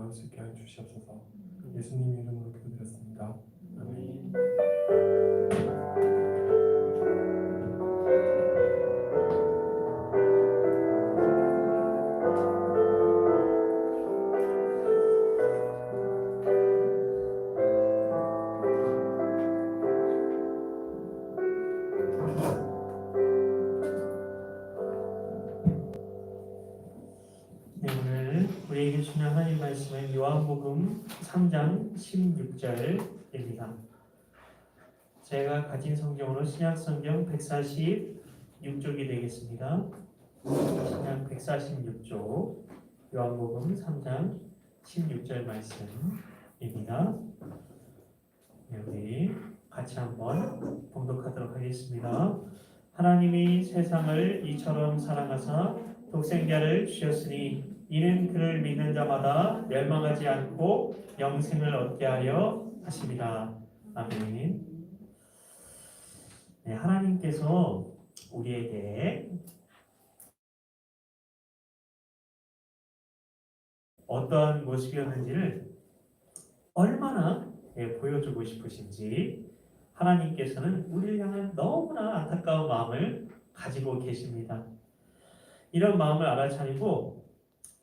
나올 수 있게 해주시옵소서. 예수님 이름으로 기도드렸습니다. 아멘. 네, 오늘 우리에게 주신 하나님 말씀은 요한복음 3장 16절입니다. 제가 가진 성경으로 신약성경 146쪽이 되겠습니다. 신약 146쪽 요한복음 3장 16절 말씀입니다. 네, 우리 같이 한번 봉독하도록 하겠습니다. 하나님이 세상을 이처럼 사랑하사 독생자를 주셨으니 이는 그를 믿는 자마다 멸망하지 않고 영생을 얻게 하려 하심이라. 아멘. 네, 하나님께서 우리에게 어떠한 모습이었는지를 얼마나 보여주고 싶으신지 하나님께서는 우리를 향한 너무나 안타까운 마음을 가지고 계십니다. 이런 마음을 알아차리고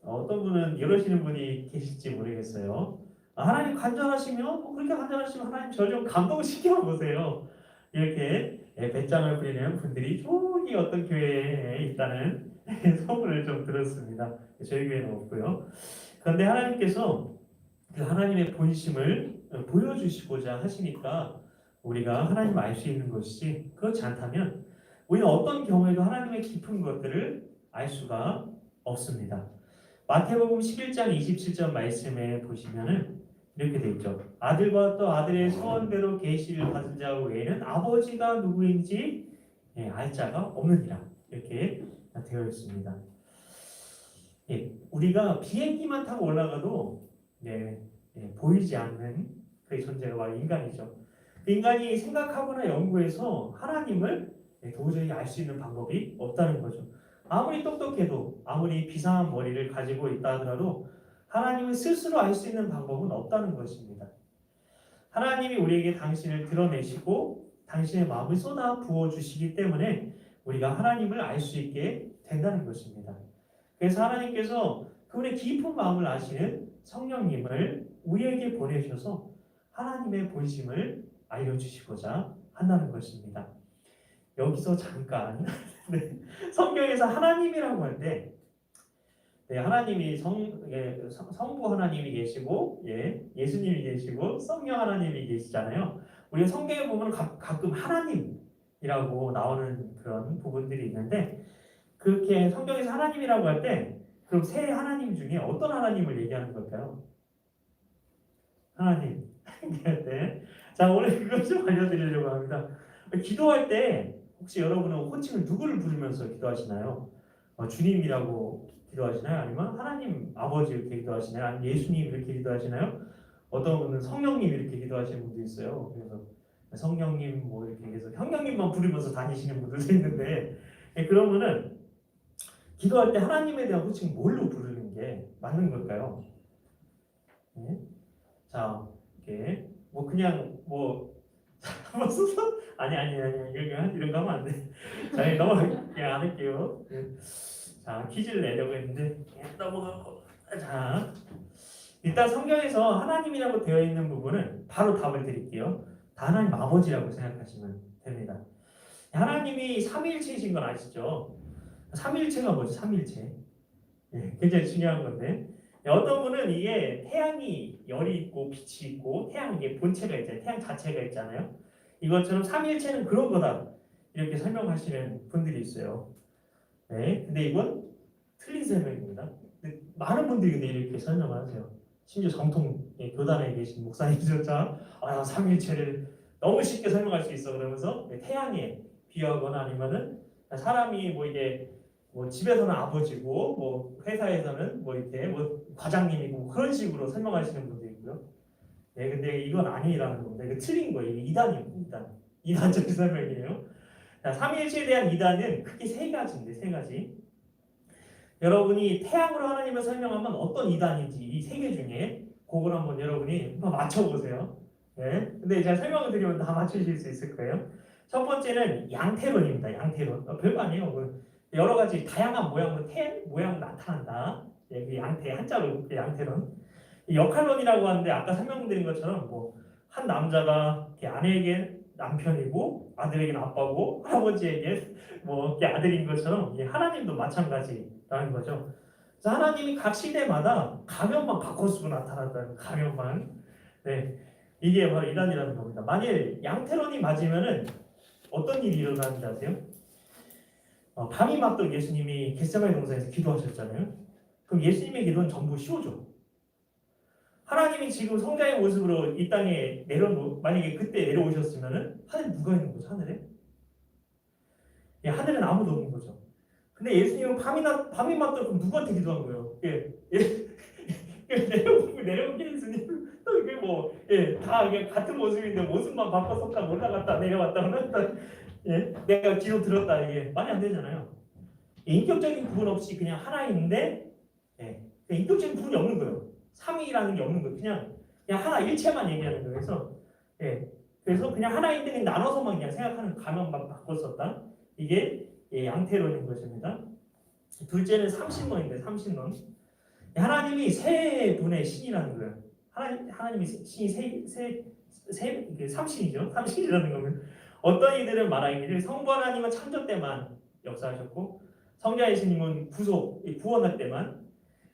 어떤 분은 이러시는 분이 계실지 모르겠어요. 하나님 간절하시면 그렇게 간절하시면 하나님 저 좀 감동시켜 보세요. 이렇게 배짱을 부리는 분들이 저기 어떤 교회에 있다는 소문을 좀 들었습니다. 저희 교회는 없고요. 그런데 하나님께서 그 하나님의 본심을 보여주시고자 하시니까 우리가 하나님을 알 수 있는 것이지, 그렇지 않다면 우리는 어떤 경우에도 하나님의 깊은 것들을 알 수가 없습니다. 마태복음 11장 27절 말씀에 보시면은 이렇게 되어 있죠. 아들과 또 아들의 소원대로 계시를 받은 자 외에는 아버지가 누구인지 알 자가 없느니라. 이렇게 되어 있습니다. 우리가 비행기만 타고 올라가도 보이지 않는 그 존재가 바로 인간이죠. 그 인간이 생각하거나 연구해서 하나님을 도저히 알 수 있는 방법이 없다는 거죠. 아무리 똑똑해도, 아무리 비상한 머리를 가지고 있다 하더라도 하나님을 스스로 알 수 있는 방법은 없다는 것입니다. 하나님이 우리에게 당신을 드러내시고 당신의 마음을 쏟아 부어주시기 때문에 우리가 하나님을 알 수 있게 된다는 것입니다. 그래서 하나님께서 그분의 깊은 마음을 아시는 성령님을 우리에게 보내셔서 하나님의 본심을 알려주시고자 한다는 것입니다. 여기서 잠깐 성경에서 하나님이라고 할 때 하나님이 성부 하나님이 계시고 예수님이 계시고 성령 하나님이 계시잖아요. 우리가 성경에 보면 가끔 하나님이라고 나오는 그런 부분들이 있는데, 그렇게 성경에서 하나님이라고 할 때 그럼 세 하나님 중에 어떤 하나님을 얘기하는 걸까요? 하나님. 자, 오늘 그것 좀 알려드리려고 합니다. 기도할 때 혹시 여러분은 호칭을 누구를 부르면서 기도하시나요? 주님이라고 기도하시나요? 아니면 하나님 아버지 이렇게 기도하시나요? 아니면 예수님 이렇게 기도하시나요? 어떤 분은 성령님 이렇게 기도하시는 분도 있어요. 그래서 성령님 뭐 이렇게 해서 성령님만 부르면서 다니시는 분들도 있는데, 그러면은 기도할 때 하나님에 대한 호칭 뭘로 부르는 게 맞는 걸까요? 자, 이렇게 뭐 그냥 뭐 한번 써서 아니 이런 거 하면 안 돼. 자, 그냥 안 할게요. 자, 퀴즈를 내려고 했는데 넘어가고. 자, 일단 성경에서 하나님이라고 되어 있는 부분은 바로 답을 드릴게요. 다 하나님 아버지라고 생각하시면 됩니다. 하나님이 삼위일체이신 건 아시죠? 삼위일체가 뭐죠? 삼위일체. 굉장히 중요한 건데, 어떤 분은 이게 태양이 열이 있고 빛이 있고 태양 이게 본체가 있잖아요. 태양 자체가 있잖아요. 이것처럼 삼위일체는 그런 거다 이렇게 설명하시는 분들이 있어요. 근데 이건 틀린 설명입니다. 근데 많은 분들이 근데 이렇게 설명을 하세요. 심지어 정통 교단에 계신 목사님조차 삼위일체를 너무 쉽게 설명할 수 있어 그러면서 태양에 비유하거나 아니면은 사람이 뭐 이게 뭐 집에서는 아버지고 뭐 회사에서는 뭐 이렇게 뭐 과장님이고 뭐 그런 식으로 설명하시는 분도 있고요. 근데 이건 아니라는 겁니다. 이거 틀린 거예요. 이게 이단입니다. 이단적인 설명이에요. 자, 삼위일체에 대한 이단은 크게 세 가지인데, 세 가지. 여러분이 태양으로 하나님을 설명하면 어떤 이단인지 이 세 개 중에 그걸 한번 여러분이 한번 맞춰보세요. 네. 근데 제가 설명을 드리면 다 맞추실 수 있을 거예요. 첫 번째는 양태론입니다. 양태론. 별거 아니에요. 여러 가지 다양한 모양으로 모양 나타난다. 예, 그 양태 한자로 양태론. 이 역할론이라고 하는데 아까 설명드린 것처럼 뭐 한 남자가 이렇게 아내에게 남편이고 아들에게는 아빠고 할아버지에게 뭐 이렇게 아들인 것처럼 예, 하나님도 마찬가지라는 거죠. 그래서 하나님이 각 시대마다 가면만 바꿔 쓰고 나타났다는 가면만. 네, 이게 바로 이단이라는 겁니다. 만일 양태론이 맞으면은 어떤 일이 일어나는지 아세요? 밤이 맞도록 예수님이 겟세마네 동산에서 기도하셨잖아요. 그럼 예수님의 기도는 전부 쇼죠. 하나님이 지금 성자의 모습으로 이 땅에 만약에 그때 내려오셨으면은 하늘 누가 있는 거죠? 하늘에? 예, 하늘엔 아무도 없는 거죠. 근데 예수님은 밤이 맞도록 그럼 누구한테 기도한 거예요? 내려온 게 예수님. 그게 뭐, 예, 다 이게 같은 모습인데 모습만 바꿨었다 올라갔다 내려왔다 올라갔다. 예, 내가 기도 들었다 이게 말이 안 되잖아요. 인격적인 구분 없이 그냥 하나인데, 예, 인격적인 구분이 없는 거예요. 삼위라는 게 없는 거예요. 그냥 하나 일체만 얘기하는 거예요. 그래서 그냥 하나인데 그냥 나눠서만 그냥 생각하는 가면만 바꿨었다. 이게 예, 양태론인 것입니다. 둘째는 삼신론인데 삼신론. 하나님이 세 분의 신이라는 거예요. 하나님이 신이 이게 삼신이죠. 삼신이라는 거면 어떤 이들은 말하기를 성부 하나님은 창조 때만 역사하셨고 성자 예수님은 구원할 때만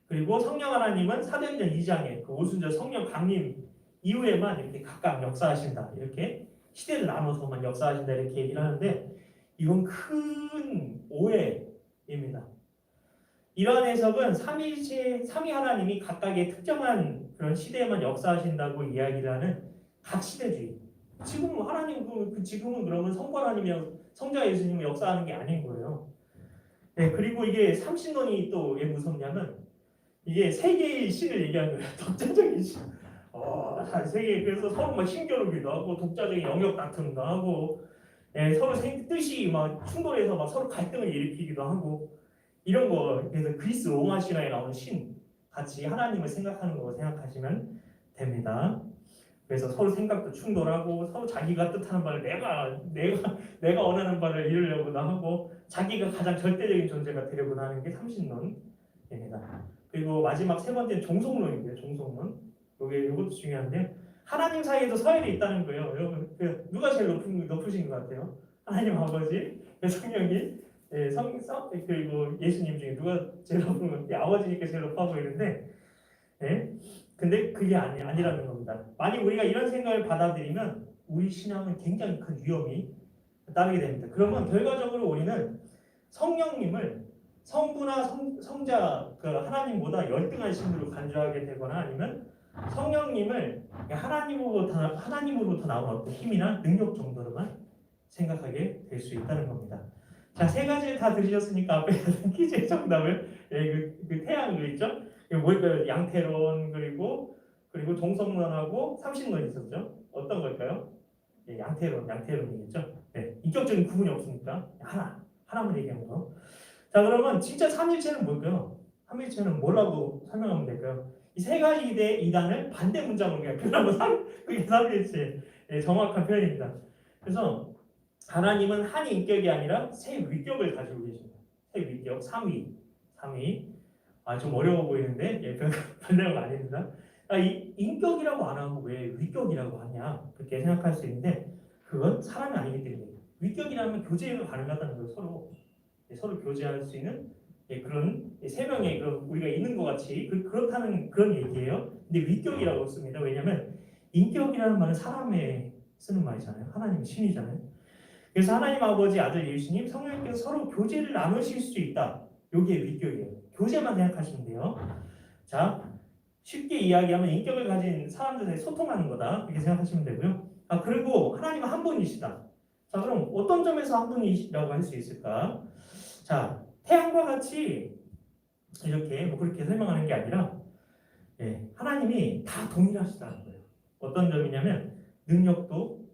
그리고 성령 하나님은 사도행전 2장에 그 오순절 성령 강림 이후에만 이렇게 각각 역사하신다. 이렇게 시대를 나눠서만 역사하신다 이렇게 얘기를 하는데 이건 큰 오해입니다. 이러한 해석은 삼위 하나님이 각각의 특정한 그런 시대에만 역사하신다고 이야기를 하는 각시대주의. 지금은 하나님 지금은 그러면 성부 하나님이랑 성자 예수님이 역사하는 게 아닌 거예요. 네, 그리고 이게 삼신론이 또 왜 무섭냐면 이게 세 개의 신을 얘기하는 거예요. 독자적인 신. 세 개. 그래서 서로 막 신겨루기도 하고 독자적인 영역 다툼도 하고 예, 서로 뜻이 막 충돌해서 막 서로 갈등을 일으키기도 하고 이런 거. 그래서 그리스 로마 신화에 나오는 신 같이 하나님을 생각하는 거고 생각하시면 됩니다. 그래서 서로 생각도 충돌하고 서로 자기가 뜻하는 바를 내가 원하는 바를 이루려고도 하고 자기가 가장 절대적인 존재가 되려고 하는 게 삼신론입니다. 그리고 마지막 세 번째는 종속론인데요. 종속론. 이것도 중요한데 하나님 사이에도 서열이 있다는 거예요. 여러분 누가 제일 높으신 것 같아요? 하나님 아버지, 성령이, 예, 그리고 예수님 중에 누가 제일 높은 것 같아요? 아버지니까 제일 높아 보이는데, 예? 근데 그게 아니라는 겁니다. 만약 우리가 이런 생각을 받아들이면 우리 신앙은 굉장히 큰 위험이 따르게 됩니다. 그러면 결과적으로 우리는 성령님을 성부나 성자 그 하나님보다 열등한 신으로 간주하게 되거나 아니면 성령님을 하나님으로부터 나온 어떤 힘이나 능력 정도로만 생각하게 될 수 있다는 겁니다. 자, 세 가지를 다 들으셨으니까 앞에 퀴즈의 정답을 그 태양 있죠? 뭘까요? 양태론 그리고 동성론하고 삼신론이 있었죠. 어떤 걸까요? 예, 양태론이겠죠. 네, 인격적인 구분이 없으니까 하나만 얘기한 거. 자, 그러면 진짜 삼일체는 뭘까요? 삼일체는 뭐라고 설명하면 될까요? 이 세 가지 이단을 반대 문장으로 그냥 표현하면 그게 삼일체 정확한 표현입니다. 그래서 하나님은 한 인격이 아니라 세 위격을 가지고 계십니다. 세 위격, 삼위. 좀 어려워 보이는데 별내용 아닙니다. 이 인격이라고 안 하고 왜 위격이라고 하냐 그렇게 생각할 수 있는데 그건 사람이 아니기 때문에 위격이라면 교제가 가능하다는 거예요. 서로 교제할 수 있는 그런 세 명의 그런 우리가 있는 것 같이 그렇다는 그런 얘기예요. 근데 위격이라고 씁니다. 왜냐하면 인격이라는 말은 사람에 쓰는 말이잖아요. 하나님은 신이잖아요. 그래서 하나님 아버지, 아들 예수님, 성령님께서 서로 교제를 나누실 수 있다. 이게 위격이에요. 교제만 생각하시면 돼요. 자, 쉽게 이야기하면 인격을 가진 사람들이 소통하는 거다. 이렇게 생각하시면 되고요. 그리고 하나님은 한 분이시다. 자, 그럼 어떤 점에서 한 분이시라고 할 수 있을까? 자, 태양과 같이 이렇게 그렇게 설명하는 게 아니라 하나님이 다 동일하시다는 거예요. 어떤 점이냐면 능력도,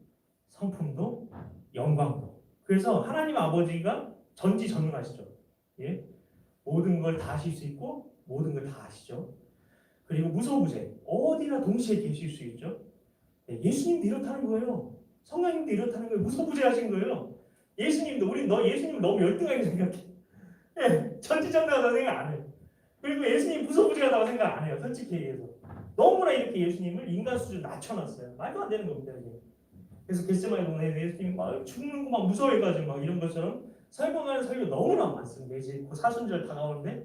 성품도, 영광도. 그래서 하나님 아버지가 전지전능하시죠. 예? 모든 걸 다 하실 수 있고 모든 걸 다 아시죠. 그리고 무소부재, 어디나 동시에 계실 수 있죠. 네, 예수님도 이렇다는 거예요. 성령님도 이렇다는 거예요. 무소부재하신 거예요. 예수님도 너 예수님 너무 열등하게 생각해. 예, 전지전능하다고 생각 안 해요. 그리고 예수님 무소부재하다고 생각 안 해요. 솔직히 얘기해서 너무나 이렇게 예수님을 인간 수준 낮춰놨어요. 말도 안 되는 겁니다. 이게. 그래서 겟세마네 동네에 예수님이 막 죽는 거 막 무서워해가지고 막 이런 것처럼 설명하는 설교 너무나 많습니다. 이제 그 사순절 다가오는데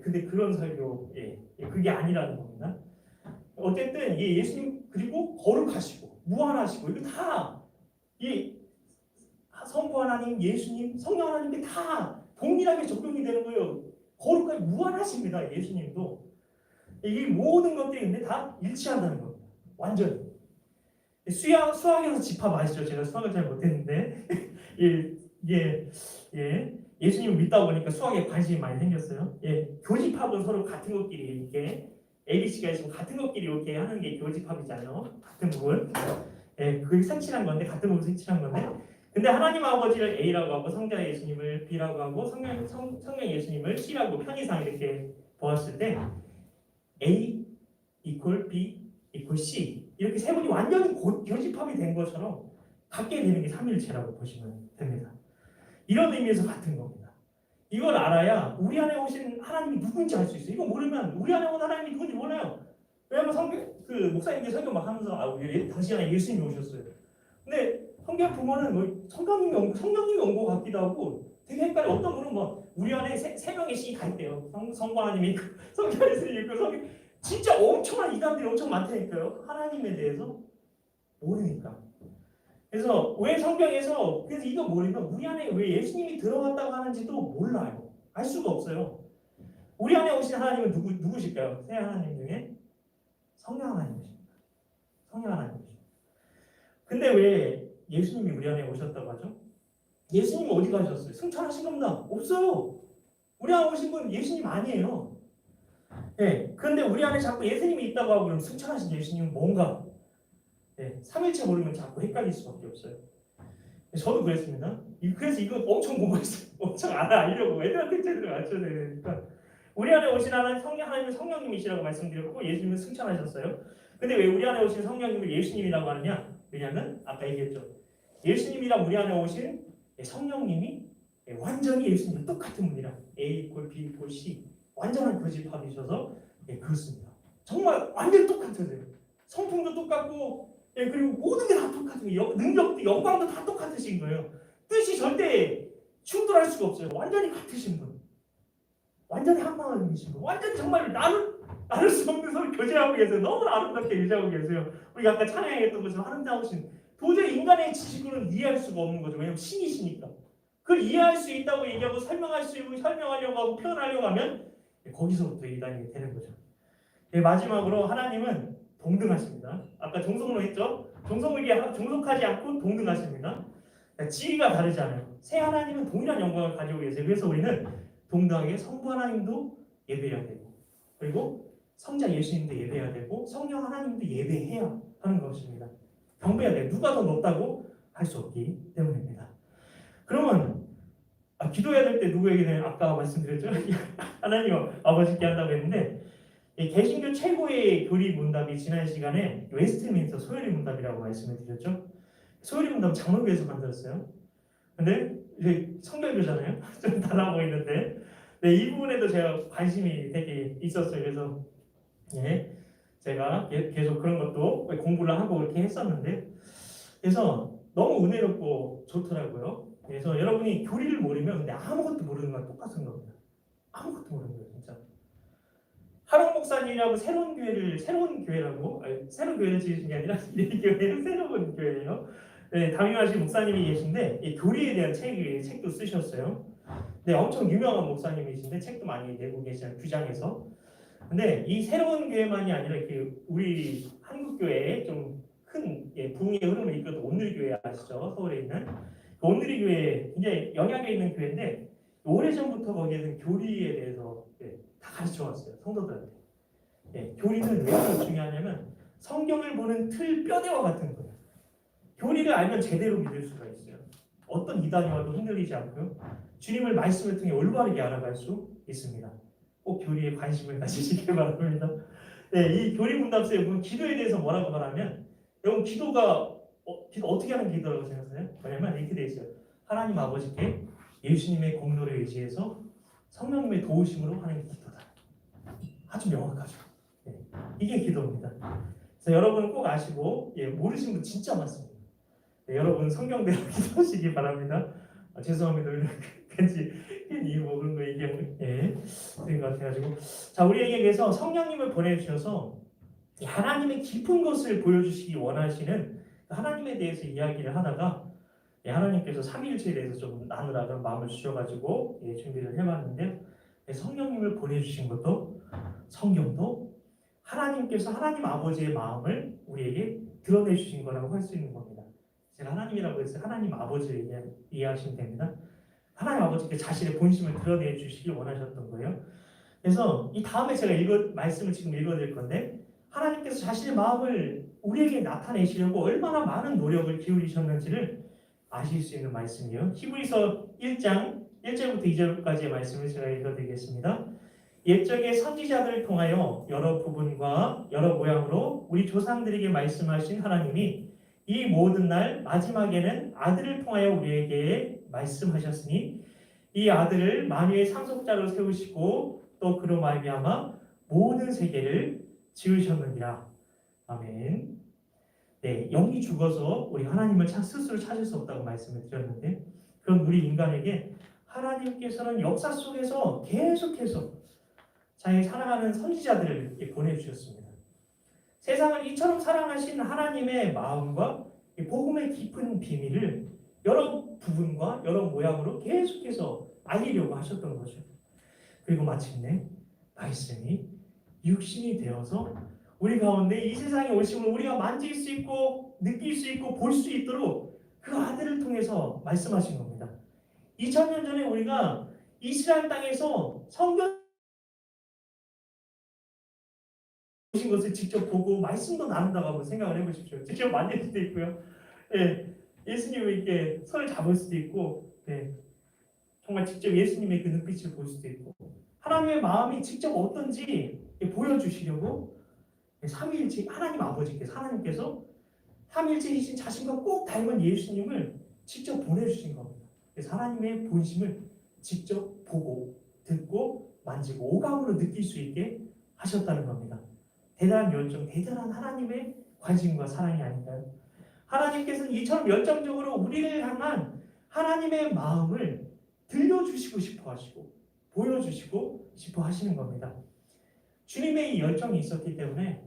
근데 그런 설교 그게 아니라는 겁니다. 어쨌든 예수님 그리고 거룩하시고 무한하시고 이거 다이 성부 하나님, 예수님, 성령 하나님께 다 동일하게 적용이 되는 거예요. 거룩하게 무한하십니다. 예수님도 이 모든 것들이 근데 다 일치한다는 겁니다. 완전히. 수학에서 집합 아시죠? 제가 수학을 잘 못했는데 예수님을 믿다 보니까 수학에 관심이 많이 생겼어요. 교집합은 서로 같은 것끼리 이렇게 ABC가 있으면 같은 것끼리 이렇게 하는 게 교집합이잖아요. 같은 부분. 그게 색칠한 건데 같은 부분 색칠한 건데. 근데 하나님 아버지를 A라고 하고 성자 예수님을 B라고 하고 성령 예수님을 C라고 편의상 이렇게 보았을 때 A equal B equal C 이렇게 세 분이 완전히 교집합이 된 것처럼 같게 되는 게 삼일체라고 보시면 됩니다. 이런 의미에서 같은 겁니다. 이걸 알아야 우리 안에 오신 하나님이 누군지 알 수 있어요. 이거 모르면 우리 안에 온 하나님이 누군지 몰라요. 왜냐면 목사님들이 설교 막 하면서 당시 안에 예수님이 오셨어요. 근데 성경 보면은 뭐 성령님이 온 것 같기도 하고 되게 헷갈려. 어떤 분은 뭐 우리 안에 세 명의 신이 다 있대요. 성부 하나님이 있고 성자 예수님이 있고 진짜 엄청난 이단들이 엄청 많다니까요. 하나님에 대해서 모르니까. 그래서 왜 성경에서 그래서 이거 모르면 우리 안에 왜 예수님이 들어갔다고 하는지도 몰라요. 알 수가 없어요. 우리 안에 오신 하나님은 누구실까요? 세 하나님 중에 성령 하나님이십니다. 성령 하나님이십니다. 근데 왜 예수님이 우리 안에 오셨다고 하죠? 예수님 어디 가셨어요? 승천하신 겁니다. 없어요. 우리 안에 오신 분 예수님 아니에요. 그런데 우리 안에 자꾸 예수님이 있다고 하고 그럼 승천하신 예수님은 뭔가? 삼일체 모르면 자꾸 헷갈릴 수밖에 없어요. 저도 그랬습니다. 그래서 이거 엄청 공부했어요. 엄청 알아보려고 애들한테 제대로 가르쳐야 되니까. 우리 안에 오신 하나님은 성령님이시라고 말씀드렸고 예수님은 승천하셨어요. 근데 왜 우리 안에 오신 성령님을 예수님이라고 하느냐? 왜냐하면 아까 얘기했죠. 예수님이랑 우리 안에 오신 성령님이 완전히 예수님과 똑같은 분이라 A equal B equal C 완전한 교집합이셔서 그렇습니다. 정말 완전히 똑같아요. 성품도 똑같고 그리고 모든 게 다 똑같아요. 능력도 영광도 다 똑같으신 거예요. 뜻이 절대 충돌할 수가 없어요. 완전히 같으신 분. 완전히 한방한 분이신 분. 완전히 정말 나눌 수 없는 서로 교제하고 계세요. 너무나 아름답게 교제하고 계세요. 우리가 아까 찬양했던 것처럼 아름다우신 도저히 인간의 지식으로는 이해할 수가 없는 거죠. 왜냐하면 신이시니까. 그걸 이해할 수 있다고 얘기하고 설명하려고 하고 표현하려고 하면 거기서부터 이단이 되는 거죠. 마지막으로 하나님은 동등하십니다. 아까 종속으로 했죠. 종속하지 않고 동등하십니다. 지위가 다르잖아요. 새 하나님은 동일한 영광을 가지고 계세요. 그래서 우리는 동등하게 성부 하나님도 예배해야 되고 그리고 성자 예수님도 예배해야 되고 성령 하나님도 예배해야 하는 것입니다. 경배해야 돼요. 누가 더 높다고 할 수 없기 때문입니다. 그러면 기도해야 될 때 누구에게는 아까 말씀드렸죠. 하나님 아버지께 한다고 했는데 개신교 최고의 교리 문답이 지난 시간에 웨스트민스터 소요리 문답이라고 말씀을 드렸죠. 소요리 문답 장로교에서 만들었어요. 근데 이제 성결교잖아요. 좀 달라 보이는데 이 부분에도 제가 관심이 되게 있었어요. 그래서 제가 계속 그런 것도 공부를 하고 이렇게 했었는데 그래서 너무 은혜롭고 좋더라고요. 그래서 여러분이 교리를 모르면 근데 아무것도 모르는 건 똑같은 겁니다. 아무것도 모르는 거예요, 진짜. 하롱 목사님이라고 새로운 교회를 지으신 게 아니라 이 교회는 새로운 교회예요. 담임하신 목사님이 계신데 이 교리에 대한 책도 쓰셨어요. 엄청 유명한 목사님이신데 책도 많이 내고 계시는 규장에서. 근데 이 새로운 교회만이 아니라 이렇게 우리 한국 교회에 좀 큰 부흥의 흐름을 이끌었던 온누리교회 아시죠? 서울에 있는 그 온누리교회 굉장히 영향이 있는 교회인데 오래전부터 거기에는 교리에 대해서 다 가르쳐 왔어요. 성도들한테. 교리는 왜 중요하냐면 성경을 보는 틀 뼈대와 같은 거예요. 교리를 알면 제대로 믿을 수가 있어요. 어떤 이단이 와도 흔들리지 않고요. 주님을 말씀을 통해 올바르게 알아갈 수 있습니다. 꼭 교리에 관심을 가지시기 바랍니다. 네, 이 교리 문답서에 보면 기도에 대해서 뭐라고 말하면 여러분 기도 어떻게 하는 기도라고 생각하세요? 뭐냐면 이렇게 돼 있어요. 하나님 아버지께 예수님의 공로를 의지해서 성령님의 도우심으로 하는 게 기도다. 아주 명확하죠. 네, 이게 기도입니다. 그래서 여러분 꼭 아시고 모르시는 분 진짜 많습니다. 네, 여러분 성경대로 기도하시기 바랍니다. 죄송합니다. 괜히 뭐 그런 거 얘기하면 그런 것 같아가지고 자 우리에게 그래서 성령님을 보내주셔서 하나님의 깊은 것을 보여주시기 원하시는 하나님에 대해서 이야기를 하다가 하나님께서 삼위일체에 대해서 좀 나누라는 마음을 주셔가지고 준비를 해봤는데요. 성령님을 보내주신 것도 성경도 하나님께서 하나님 아버지의 마음을 우리에게 드러내 주신 거라고 할 수 있는 겁니다. 제가 하나님이라고 해서 하나님 아버지를 이해하시면 됩니다. 하나님 아버지께 자신의 본심을 드러내 주시길 원하셨던 거예요. 그래서 이 다음에 제가 말씀을 지금 읽어드릴 건데 하나님께서 자신의 마음을 우리에게 나타내시려고 얼마나 많은 노력을 기울이셨는지를 아실 수 있는 말씀이에요. 히브리서 1장 1절부터 2절까지의 말씀을 제가 읽어드리겠습니다. 옛적의 선지자들을 통하여 여러 부분과 여러 모양으로 우리 조상들에게 말씀하신 하나님이 이 모든 날 마지막에는 아들을 통하여 우리에게 말씀하셨으니 이 아들을 만유의 상속자로 세우시고 또 그로 말미암아 모든 세계를 지으셨느니라. 아멘. 네, 영이 죽어서 우리 하나님을 스스로 찾을 수 없다고 말씀을 드렸는데 그럼 우리 인간에게 하나님께서는 역사 속에서 계속해서 자기 사랑하는 선지자들을 보내주셨습니다. 세상을 이처럼 사랑하신 하나님의 마음과 복음의 깊은 비밀을 여러 부분과 여러 모양으로 계속해서 알리려고 하셨던 거죠. 그리고 마침내 말씀이 육신이 되어서 우리 가운데 이 세상에 오심을 우리가 만질 수 있고 느낄 수 있고 볼 수 있도록 그 아들을 통해서 말씀하신 겁니다. 2000년 전에 우리가 이스라엘 땅에서 성경 오신 것을 직접 보고 말씀도 나눈다고 한번 생각을 해보십시오. 직접 만질 수도 있고요. 예수님을 이렇게 손을 잡을 수도 있고 정말 직접 예수님의 그 눈빛을 볼 수도 있고 하나님의 마음이 직접 어떤지 보여주시려고 삼위일체 하나님 아버지께서 하나님께서 삼위일체이신 자신과 꼭 닮은 예수님을 직접 보내주신 겁니다. 그래서 하나님의 본심을 직접 보고 듣고 만지고 오감으로 느낄 수 있게 하셨다는 겁니다. 대단한 열정, 대단한 하나님의 관심과 사랑이 아닌가요? 하나님께서는 이처럼 열정적으로 우리를 향한 하나님의 마음을 들려주시고 싶어 하시고 보여주시고 싶어 하시는 겁니다. 주님의 이 열정이 있었기 때문에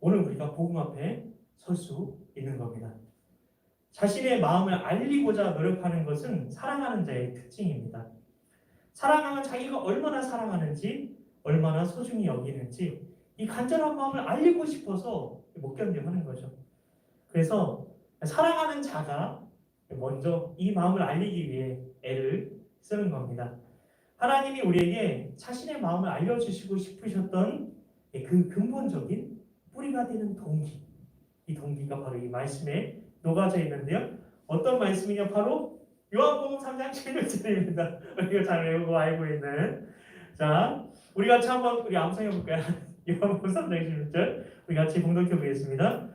오늘 우리가 복음 앞에 설 수 있는 겁니다. 자신의 마음을 알리고자 노력하는 것은 사랑하는 자의 특징입니다. 사랑하면 자기가 얼마나 사랑하는지 얼마나 소중히 여기는지 이 간절한 마음을 알리고 싶어서 못 견뎌하는 거죠. 그래서 사랑하는 자가 먼저 이 마음을 알리기 위해 애를 쓰는 겁니다. 하나님이 우리에게 자신의 마음을 알려주시고 싶으셨던 그 근본적인 뿌리가 되는 동기, 이 동기가 바로 이 말씀에 녹아져 있는데요. 어떤 말씀이냐? 바로 요한복음 3장 16절입니다. 우리가 잘 외우고 알고 있는. 자, 우리 같이 한번 우리 암송해 볼까요? 요한복음 3장 16절 우리 같이 봉독해 보겠습니다.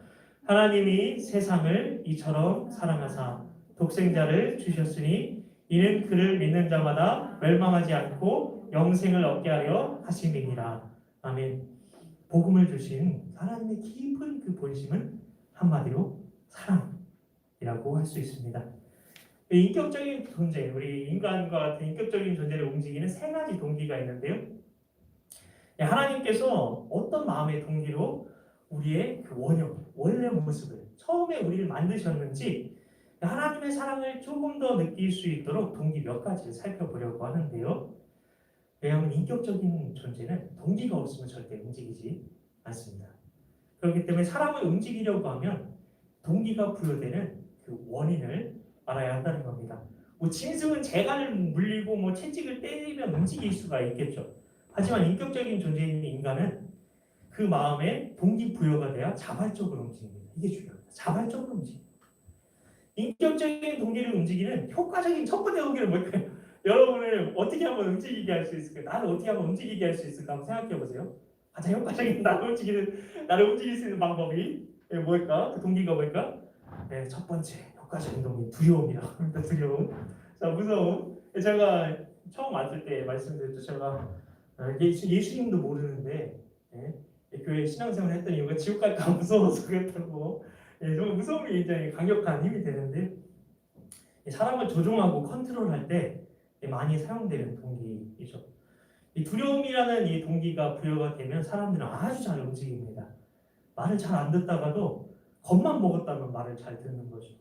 하나님이 세상을 이처럼 사랑하사 독생자를 주셨으니 이는 그를 믿는 자마다 멸망하지 않고 영생을 얻게 하려 하심이니라. 아멘. 복음을 주신 하나님의 깊은 그 본심은 한마디로 사랑이라고 할 수 있습니다. 인격적인 존재, 우리 인간과 같은 인격적인 존재를 움직이는 세 가지 동기가 있는데요. 하나님께서 어떤 마음의 동기로 우리의 그 원래 모습을 처음에 우리를 만드셨는지 하나님의 사랑을 조금 더 느낄 수 있도록 동기 몇 가지를 살펴보려고 하는데요. 왜냐하면 인격적인 존재는 동기가 없으면 절대 움직이지 않습니다. 그렇기 때문에 사람을 움직이려고 하면 동기가 부여되는 그 원인을 알아야 한다는 겁니다. 뭐 짐승은 재갈을 물리고 뭐 채찍을 때리면 움직일 수가 있겠죠. 하지만 인격적인 존재인 인간은 그 마음에 동기 부여가 돼야 자발적으로 움직입니다. 이게 중요합니다. 자발적으로 움직입니다. 인격적인 동기를 움직이는 효과적인 첫 번째 동기는 뭘까요? 여러분을 어떻게 하면 움직이게 할 수 있을까? 나를 어떻게 하면 움직이게 할 수 있을까? 한번 생각해 보세요. 가장 효과적인 나를 움직일 수 있는 방법이 뭘까? 그 동기가 뭘까? 네, 첫 번째 효과적인 동기 두려움이라고 합니다. 두려움. 자, 무서움. 제가 처음 왔을 때 말씀드렸죠. 제가 예수님도 모르는데 교회 신앙생활 했던 이유가 지옥 갈까 무서워서 그랬다고. 정말 무서움이 굉장히 강력한 힘이 되는데 사람을 조종하고 컨트롤할 때 많이 사용되는 동기이죠. 이 두려움이라는 이 동기가 부여가 되면 사람들은 아주 잘 움직입니다. 말을 잘 안 듣다가도 겁만 먹었다면 말을 잘 듣는 거죠.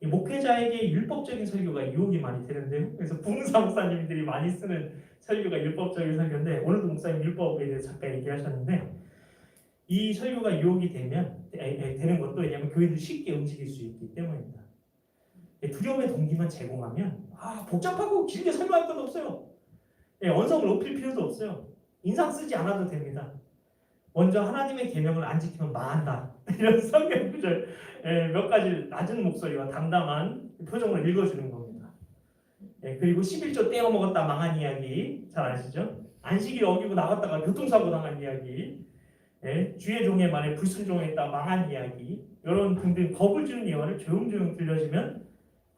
이 목회자에게 율법적인 설교가 유혹이 많이 되는데요. 그래서 부흥사 목사님들이 많이 쓰는 설교가 율법적인 설교인데 오늘도 목사님 율법에 대해서 잠깐 얘기하셨는데 이 설교가 유혹이 되는 것도 왜냐하면 교회를 쉽게 움직일 수 있기 때문입니다. 두려움의 동기만 제공하면 복잡하고 길게 설명할 것 없어요. 언성을 높일 필요도 없어요. 인상 쓰지 않아도 됩니다. 먼저 하나님의 계명을 안 지키면 망한다. 이런 성경 구절 몇 가지 낮은 목소리와 담담한 표정으로 읽어주는 겁니다. 그리고 11조 떼어 먹었다 망한 이야기 잘 아시죠? 안식일 어기고 나갔다가 교통사고 당한 이야기, 주의 종의 말에 불순종했다 망한 이야기, 이런 등등 겁을 주는 예화를 조용조용 들려주면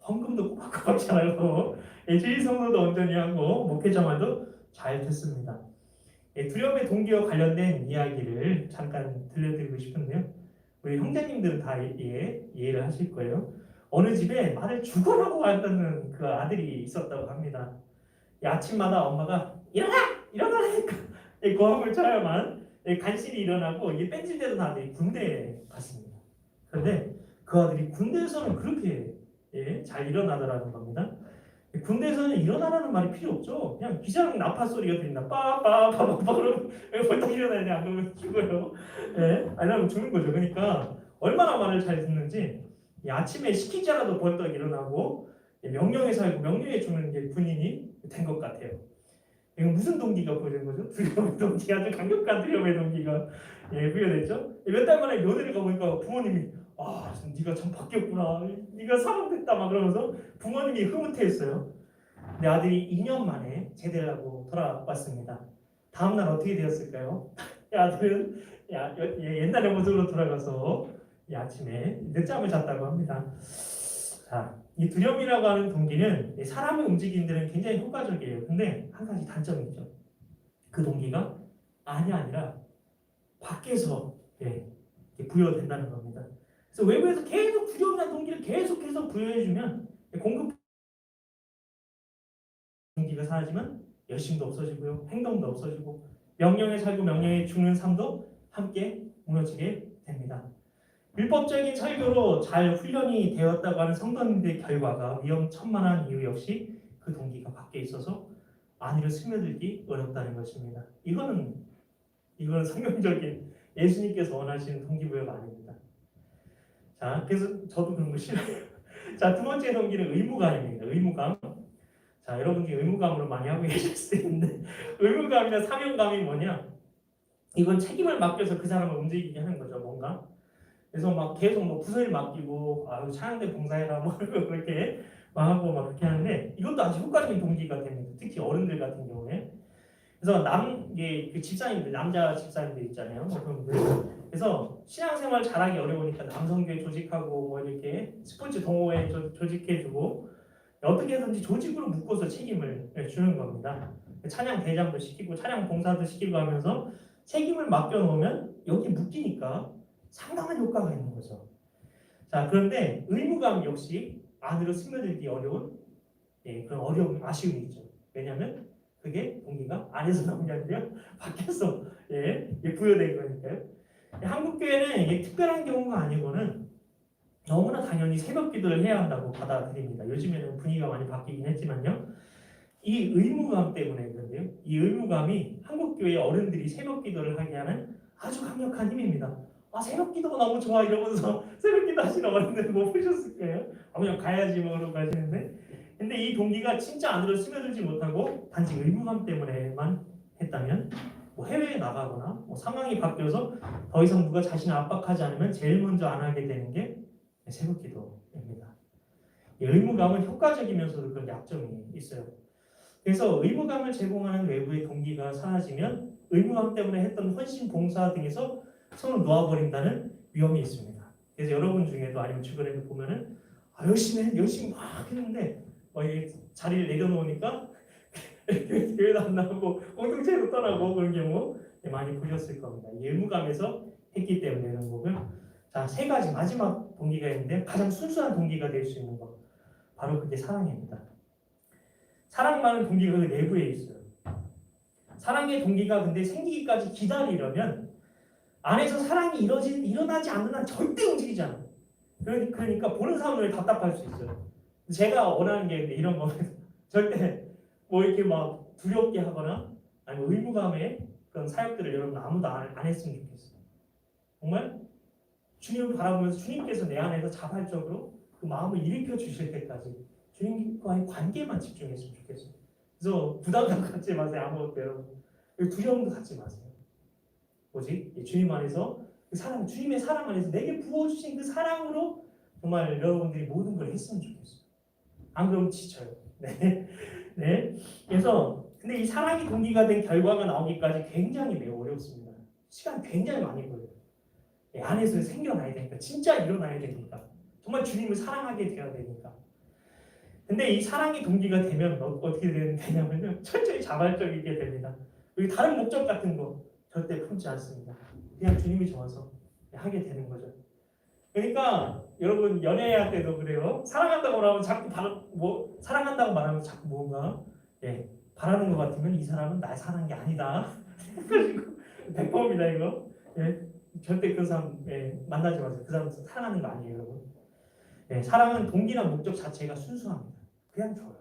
헌금도 꼬박꼬박 잘하고 주일 성도도 온전히 하고 목회자만도 잘 듣습니다. 두려움의 동기와 관련된 이야기를 잠깐 들려드리고 싶은데요. 우리 형제님들은 다 이해를 하실 거예요. 어느 집에 말을 죽어라고 한다는 그 아들이 있었다고 합니다. 아침마다 엄마가 일어나라니까 고함을 쳐야만 간신히 일어나고 뺀질대던 아들이 군대에 갔습니다. 그런데 그 아들이 군대에서는 그렇게 잘 일어나더라는 겁니다. 군대에서는 일어나라는 말이 필요 없죠. 그냥 기상 나팔 소리가 들린다. 빠빠빠빠빠 그러면 벌떡 일어나야 돼. 안 그러면 죽어요. 아니면 죽는 거죠. 그러니까 얼마나 말을 잘 듣는지 아침에 시키자라도 벌떡 일어나고 명령에 살고 명령에 주는 게 군인이 된 것 같아요. 이건 무슨 동기가 부여된 거죠? 두려움의 동기, 아주 강력한 두려움의 동기가 부여됐죠. 몇 달 만에 면회를 가보니까 부모님이 네가 참 바뀌었구나. 네가 사람 됐다 막 그러면서 부모님이 흐뭇해했어요. 내 아들이 2년 만에 제대를 하고 돌아왔습니다. 다음 날 어떻게 되었을까요? 아들은 옛날의 모습으로 돌아가서 아침에 늦잠을 잤다고 합니다. 자, 이 두려움이라고 하는 동기는 사람을 움직이는 데는 굉장히 효과적이에요. 근데 한 가지 단점이 있죠. 그 동기가 안이 아니라 밖에서 부여된다는 겁니다. 그래서 외부에서 계속 두려움이라는 동기를 계속해서 부여해주면 공급 동기가 사라지면 열심도 없어지고요, 행동도 없어지고 명령에 살고 명령에 죽는 삶도 함께 무너지게 됩니다. 율법적인 설교로 잘 훈련이 되었다고 하는 성도님들의 결과가 위험천만한 이유 역시 그 동기가 밖에 있어서 안으로 스며들기 어렵다는 것입니다. 이거는 성경적인 예수님께서 원하시는 동기부여가 아닙니다. 자, 그래서 저도 그런 거 싫어요. 자, 두 번째 동기는 의무감입니다. 의무감. 자, 여러분이 의무감으로 많이 하고 계실 수도 있는데 의무감이나 사명감이 뭐냐? 이건 책임을 맡겨서 그 사람을 움직이게 하는 거죠. 뭔가. 그래서 막 계속 부서일 맡기고 차량대 봉사해라 뭐 그렇게 하고 막 그렇게 하는데 이것도 아주 효과적인 동기가 됩니다. 특히 어른들 같은 경우에. 그래서 그 집사님들, 남자 집사님들 있잖아요. 그래서 신앙생활 잘하기 어려우니까 남성교회 조직하고 뭐 이렇게 스포츠 동호회 조직해주고 어떻게든지 조직으로 묶어서 책임을 주는 겁니다. 찬양 대장도 시키고 찬양 봉사도 시키고 하면서 책임을 맡겨놓으면 여기 묶이니까 상당한 효과가 있는 거죠. 자, 그런데 의무감 역시 안으로 스며들기 어려운 그런 어려움, 아쉬움이 있죠. 왜냐하면 그게 동기가 안에서 나오는 게 아니라 밖에서 부여된 거니까요. 한국 교회는 이게 특별한 경우가 아니고는 너무나 당연히 새벽 기도를 해야 한다고 받아들입니다. 요즘에는 분위기가 많이 바뀌긴 했지만요. 이 의무감 때문에 그런데요. 이 의무감이 한국 교회 어른들이 새벽 기도를 하게 하는 아주 강력한 힘입니다. 새벽 기도가 너무 좋아 이러면서 새벽 기도 하시는 어른들 못 보셨을 거예요. 그냥 가야지 뭐 그러고 가시는데, 근데 이 동기가 진짜 안으로 스며들지 못하고 단지 의무감 때문에만 했다면 해외에 나가거나 상황이 바뀌어서 더 이상 누가 자신을 압박하지 않으면 제일 먼저 안 하게 되는 게 새벽 기도입니다. 이 의무감은 효과적이면서도 그런 약점이 있어요. 그래서 의무감을 제공하는 외부의 동기가 사라지면 의무감 때문에 했던 헌신, 봉사 등에서 손을 놓아버린다는 위험이 있습니다. 그래서 여러분 중에도 아니면 주변에도 보면은 열심히 막 했는데 이게 자리를 내려놓으니까 교회도 안 나오고 공동체로 떠나고 그런 경우 많이 보셨을 겁니다. 의무감에서 했기 때문에 이런 거고요. 자, 세 가지 마지막 동기가 있는데 가장 순수한 동기가 될 수 있는 것 바로 그게 사랑입니다. 사랑만은 동기가 그 내부에 있어요. 사랑의 동기가 근데 생기기까지 기다리려면 안에서 사랑이 일어나지 않는 한 절대 움직이지 않아요. 그러니까 보는 사람들이 답답할 수 있어요. 제가 원하는 게 이런 거는 절대 뭐 이렇게 막 두렵게 하거나 아니면 의무감에 그런 사역들을 여러분 아무도 안 했으면 좋겠어요. 정말 주님을 바라보면서 주님께서 내 안에서 자발적으로 그 마음을 일으켜 주실 때까지 주님과의 관계만 집중했으면 좋겠어요. 그래서 부담감 갖지 마세요. 아무것도 여러분. 두려움도 갖지 마세요. 오직 주님 안에서 그 사랑, 주님의 사랑 안에서 내게 부어주신 그 사랑으로 정말 여러분들이 모든 걸 했으면 좋겠어요. 안 그러면 지쳐요. 네. 네. 그래서 근데 이 사랑이 동기가 된 결과가 나오기까지 굉장히 매우 어렵습니다. 시간 굉장히 많이 걸려요. 안에서 생겨나야 되니까 진짜 일어나야 되니까 정말 주님을 사랑하게 되어야 되니까. 근데 이 사랑이 동기가 되면 어떻게 되냐면요, 철저히 자발적이게 됩니다. 여기 다른 목적 같은 거 절대 품지 않습니다. 그냥 주님이 좋아서 하게 되는 거죠. 그러니까 여러분 연애할 때도 그래요. 사랑한다고 말하면 자꾸 사랑한다고 말하면 자꾸 뭔가 바라는 것 같으면 이 사람은 날 사랑한 게 아니다. 그리고 100%입니다 이거. 절대 그 사람 만나지 마세요. 그 사람 사랑하는 거 아니에요, 여러분. 사랑은 동기나 목적 자체가 순수합니다. 그냥 줘요.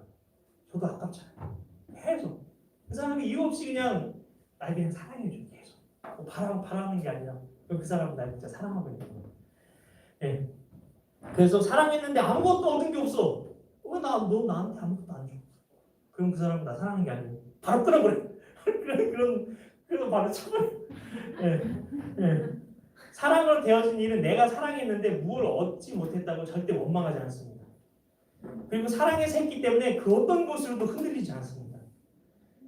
저도 아깝잖아요. 계속 그 사람이 이유 없이 그냥 날 그냥 사랑해줘. 계속 바라는 게 아니라 그 사람은 날 진짜 사랑하고 있는 거예요. 그래서 사랑했는데 아무것도 얻은 게 없어. 너 나한테 아무것도 안 줘. 그럼 그 사람은 나 사랑하는 게 아니고 바로 끊어버려. 그래서 바로 쳐버려. 사랑으로 되어진 일은 내가 사랑했는데 무엇을 얻지 못했다고 절대 원망하지 않습니다. 그리고 사랑의 샘기 때문에 그 어떤 것으로도 흔들리지 않습니다.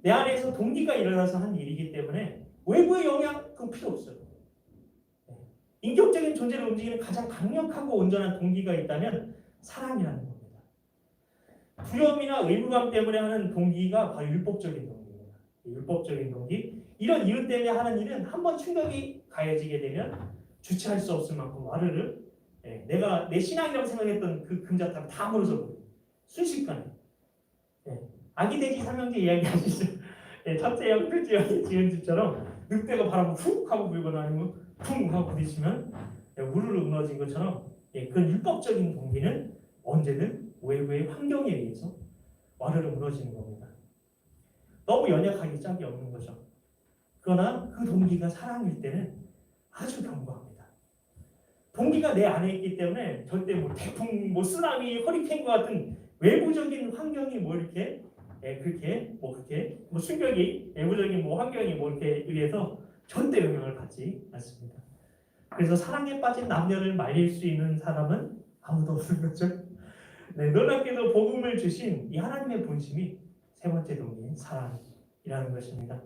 내 안에서 동기가 일어나서 한 일이기 때문에 외부의 영향 그거 필요 없어요. 인격적인 존재를 움직이는 가장 강력하고 온전한 동기가 있다면 사랑이라는 겁니다. 두려움이나 의무감 때문에 하는 동기가 바로 율법적인 동기입니다. 율법적인 동기. 이런 이유 때문에 하는 일은 한번 충격이 가해지게 되면 주체할 수 없을 만큼 와르르 내가 내 신앙이라고 생각했던 그 금자탑이 다 무너져 버려요. 순식간에. 아기 돼지 삼형제 이야기 아시죠? 첫째 형, 둘째 형이 지은 집처럼 늑대가 바람을 훅 하고 불거나 아니면 쿵 하고 부딪히면 우르르 무너진 것처럼 그런 율법적인 동기는 언제든 외부의 환경에 의해서 와르르 무너지는 겁니다. 너무 연약하기 짝이 없는 거죠. 그러나 그 동기가 사랑일 때는 아주 견고합니다. 동기가 내 안에 있기 때문에 절대 태풍, 쓰나미, 허리케인과 같은 외부적인 환경이 이렇게 그렇게 충격이 외부적인 환경이 이렇게 의해서 절대 영향을 받지 않습니다. 그래서 사랑에 빠진 남녀를 말릴 수 있는 사람은 아무도 없는 거죠. 놀랍게도 복음을 주신 이 하나님의 본심이 세 번째 동기인 사랑이라는 것입니다.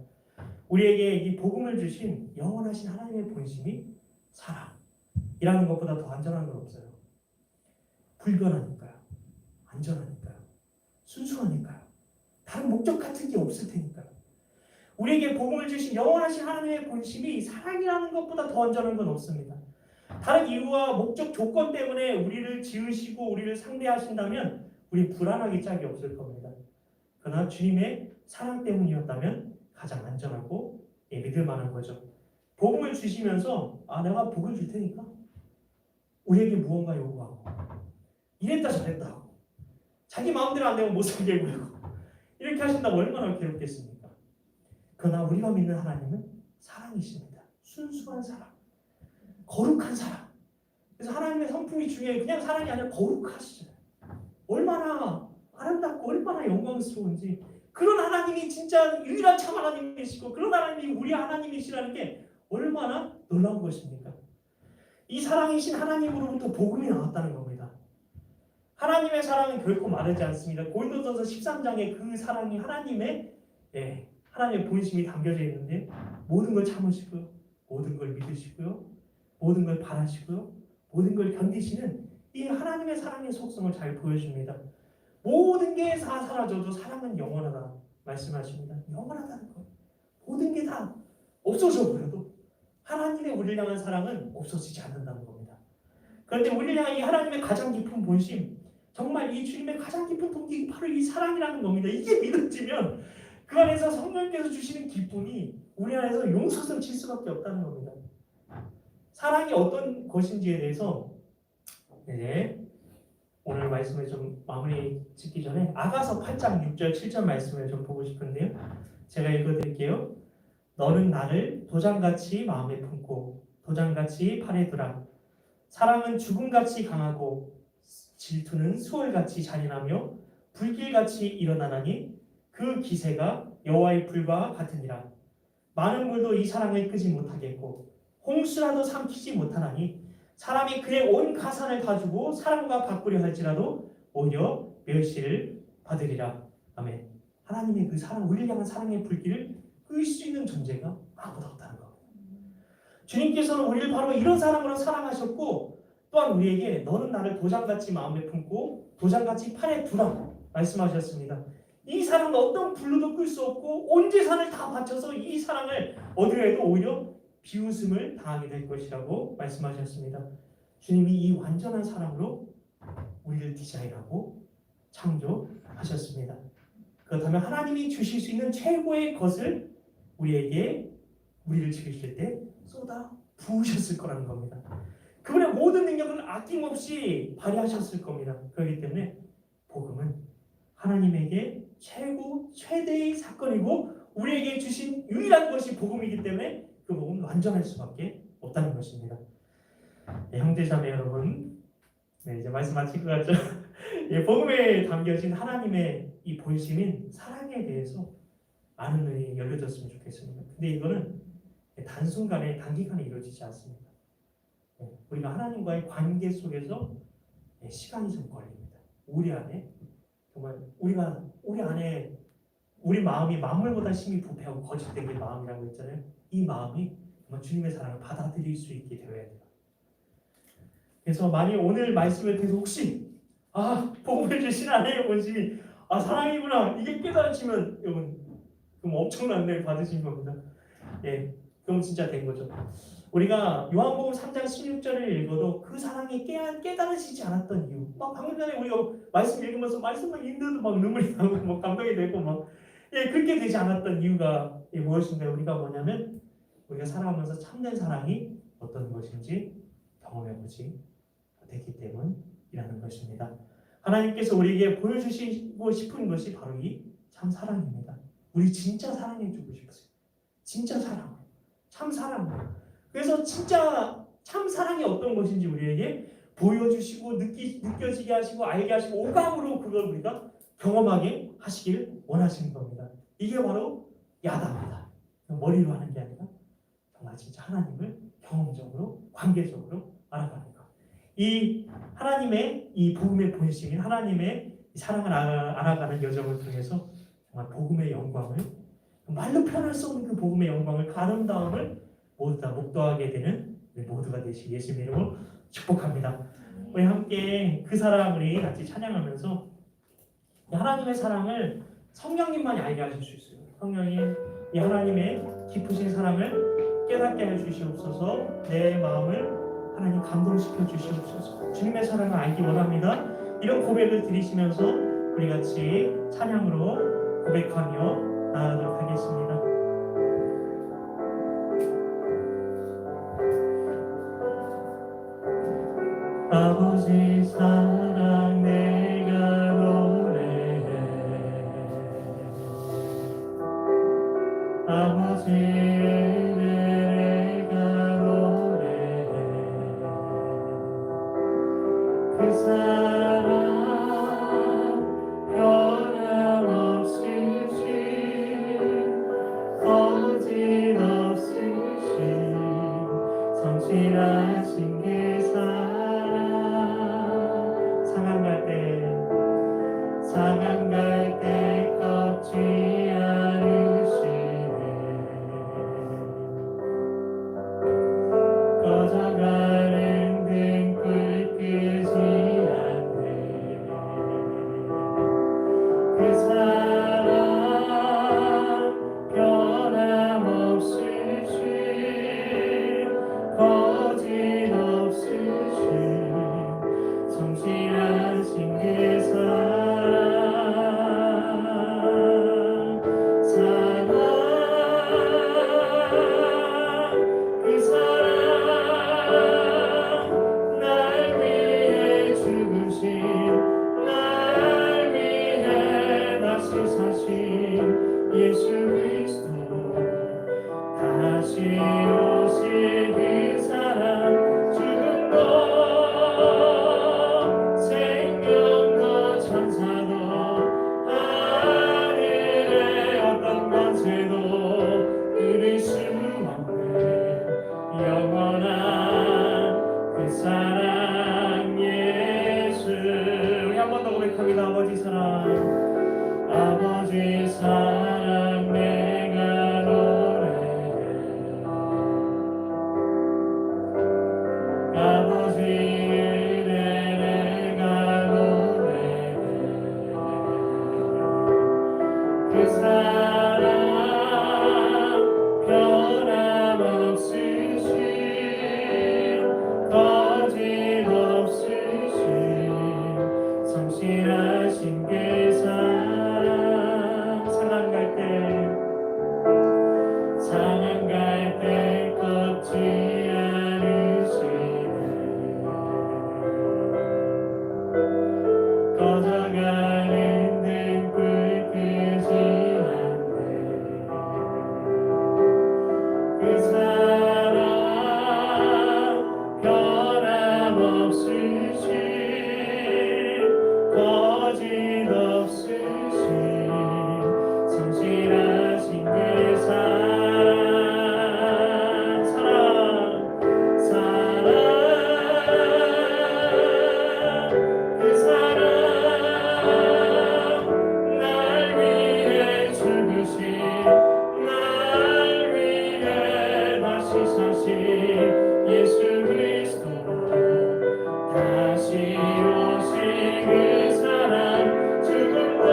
우리에게 이 복음을 주신 영원하신 하나님의 본심이 사랑이라는 것보다 더 안전한 건 없어요. 불변하니까요. 안전하니까요. 순수하니까요. 다른 목적 같은 게 없을 테니까요. 우리에게 복음을 주신 영원하신 하나님의 본심이 사랑이라는 것보다 더 안전한 건 없습니다. 다른 이유와 목적 조건 때문에 우리를 지으시고 우리를 상대하신다면 우리 불안하기 짝이 없을 겁니다. 그러나 주님의 사랑 때문이었다면 가장 안전하고 믿을 만한 거죠. 복음을 주시면서 내가 복을 줄 테니까 우리에게 무언가 요구하고 이랬다 저랬다 하고 자기 마음대로 안 되면 못 살게 굴고 이렇게 하신다면 얼마나 괴롭겠습니까? 그러나 우리가 믿는 하나님은 사랑이십니다. 순수한 사랑, 거룩한 사랑. 그래서 하나님의 성품이 중에 그냥 사랑이 아니라 거룩하시잖아요. 얼마나 아름답고 얼마나 영광스러운지. 그런 하나님이 진짜 유일한 참 하나님이시고 그런 하나님이 우리 하나님이시라는 게 얼마나 놀라운 것입니까? 이 사랑이신 하나님으로부터 복음이 나왔다는 겁니다. 하나님의 사랑은 결코 마르지 않습니다. 고린도전서 13장에 그 사랑이 하나님의 본심이 담겨져 있는데 모든 걸 참으시고요, 모든 걸 믿으시고요, 모든 걸 바라시고요, 모든 걸 견디시는 이 하나님의 사랑의 속성을 잘 보여줍니다. 모든 게 다 사라져도 사랑은 영원하다 말씀하십니다. 영원하다는 거. 모든 게 다 없어져 버려도 하나님의 우리를 향한 사랑은 없어지지 않는다는 겁니다. 그런데 우리를 향한 이 하나님의 가장 깊은 본심, 정말 이 주님의 가장 깊은 동기 바로 이 사랑이라는 겁니다. 이게 믿어지면 그 안에서 성령께서 주시는 기쁨이 우리 안에서 용솟음 칠 수밖에 없다는 겁니다. 사랑이 어떤 것인지에 대해서 오늘 말씀을 좀 마무리 짓기 전에 아가서 8장 6절 7절 말씀을 좀 보고 싶은데요. 제가 읽어드릴게요. 너는 나를 도장같이 마음에 품고 도장같이 팔에 두라. 사랑은 죽음같이 강하고 질투는 수월같이 잔인하며 불길같이 일어나나니 그 기세가 여호와의 불과 같으니라. 많은 물도 이 사랑을 끄지 못하겠고 홍수라도 삼키지 못하나니 사람이 그의 온 가산을 다 주고 사랑과 바꾸려 할지라도 오히려 멸시를 받으리라. 아멘. 하나님의 그 사랑, 우리를 향한 사랑의 불길을 끌 수 있는 존재가 아무도 없다는 겁니다. 주님께서는 우리를 바로 이런 사랑으로 사랑하셨고 또한 우리에게 너는 나를 도장같이 마음에 품고 도장같이 팔에 두라 말씀하셨습니다. 이 사랑은 어떤 불로도 끌 수 없고 온 재산을 다 바쳐서 이 사랑을 얻으려 해도 오히려 비웃음을 당하게 될 것이라고 말씀하셨습니다. 주님이 이 완전한 사랑으로 우리를 디자인하고 창조하셨습니다. 그렇다면 하나님이 주실 수 있는 최고의 것을 우리를 지으실 때 쏟아 부으셨을 거라는 겁니다. 그분의 모든 능력은 아낌없이 발휘하셨을 겁니다. 그렇기 때문에 복음은 하나님에게 최대의 사건이고 우리에게 주신 유일한 것이 복음이기 때문에 그 복음은 완전할 수밖에 없다는 것입니다. 형제자매 여러분, 이제 말씀 마칠 것 같죠? 복음에 담겨진 하나님의 이 본심인 사랑에 대해서 많은 눈이 열려졌으면 좋겠습니다. 근데 이거는 단순간에 단기간에 이루어지지 않습니다. 우리가 하나님과의 관계 속에서 시간이 좀 걸립니다. 우리 안에 정말 우리 안에 우리 마음이 만물보다 심히 부패하고 거짓된 게 마음이라고 했잖아요. 이 마음이 정말 주님의 사랑을 받아들일 수 있게 되어야 돼요. 그래서 만약 오늘 말씀을 통해서 혹시 복음을 주신 하나님의 본심이 사랑이구나 이게 깨달으시면 여러분 그럼 엄청난 은혜를 받으신 겁니다. 그럼 진짜 된 거죠. 우리가 요한복음 3장 16절을 읽어도 그 사랑이 깨달으시지 않았던 이유. 방금 전에 우리가 말씀 읽으면서 말씀을 읽는데도 막 눈물이 나고 막 감동이 되고 그렇게 되지 않았던 이유가 무엇인가요? 우리가 뭐냐면 우리가 살아가면서 참된 사랑이 어떤 것인지 경험해보지 못했기 때문이라는 것입니다. 하나님께서 우리에게 보여주시고 싶은 것이 바로 이 참 사랑입니다. 우리 진짜 사랑해주고 싶으세요. 진짜 사랑, 참 사랑. 그래서 진짜 참 사랑이 어떤 것인지 우리에게 보여주시고 느껴지게 하시고 알게 하시고 오감으로 그걸 우리가 경험하게 하시길 원하시는 겁니다. 이게 바로 야다입니다. 머리로 하는 게 아니라 정말 진짜 하나님을 경험적으로 관계적으로 알아가는 것. 이 하나님의 이 복음의 본심인 하나님의 사랑을 알아가는 여정을 통해서 정말 복음의 영광을 말로 표현할 수 없는 그 복음의 영광을 그 아름다움을 모두 다 목도하게 되는 우리 모두가 되시 예수님 이름으로 축복합니다. 우리 함께 그 사랑 우리 같이 찬양하면서 하나님의 사랑을 성령님만이 알게 하실 수 있어요. 성령님 이 하나님의 깊으신 사랑을 깨닫게 해 주시옵소서. 내 마음을 하나님 감동시켜 주시옵소서. 주님의 사랑을 알기 원합니다. 이런 고백을 드리시면서 우리 같이 찬양으로 고백하며 나아가도록 하겠습니다. 아버지 사랑 내가 노래해 아버지 내가 노래해 그 사랑 변함없으신 거짓없으신 성실하신 그 사랑 상한 갈 때 사랑 예수. 우리 한 번 더 고백합니다. 아버지 사랑, 아버지 사랑 내가 노래해. 아버지 은혜 내가 노래해. 그 사랑 변함없으신 거짓없으신 성실하신 그 사랑. 상한 갈 때 꺾지 않으시네. 꺼져가는 등불 끄지 않네. 그 사랑 변함없으신 거짓없으신 성실하신 그 사랑. 그 사랑 날 위해 죽으신, 날 위해 다시 사신 예수 그리스도. 다시 오신 그 사랑, 죽음도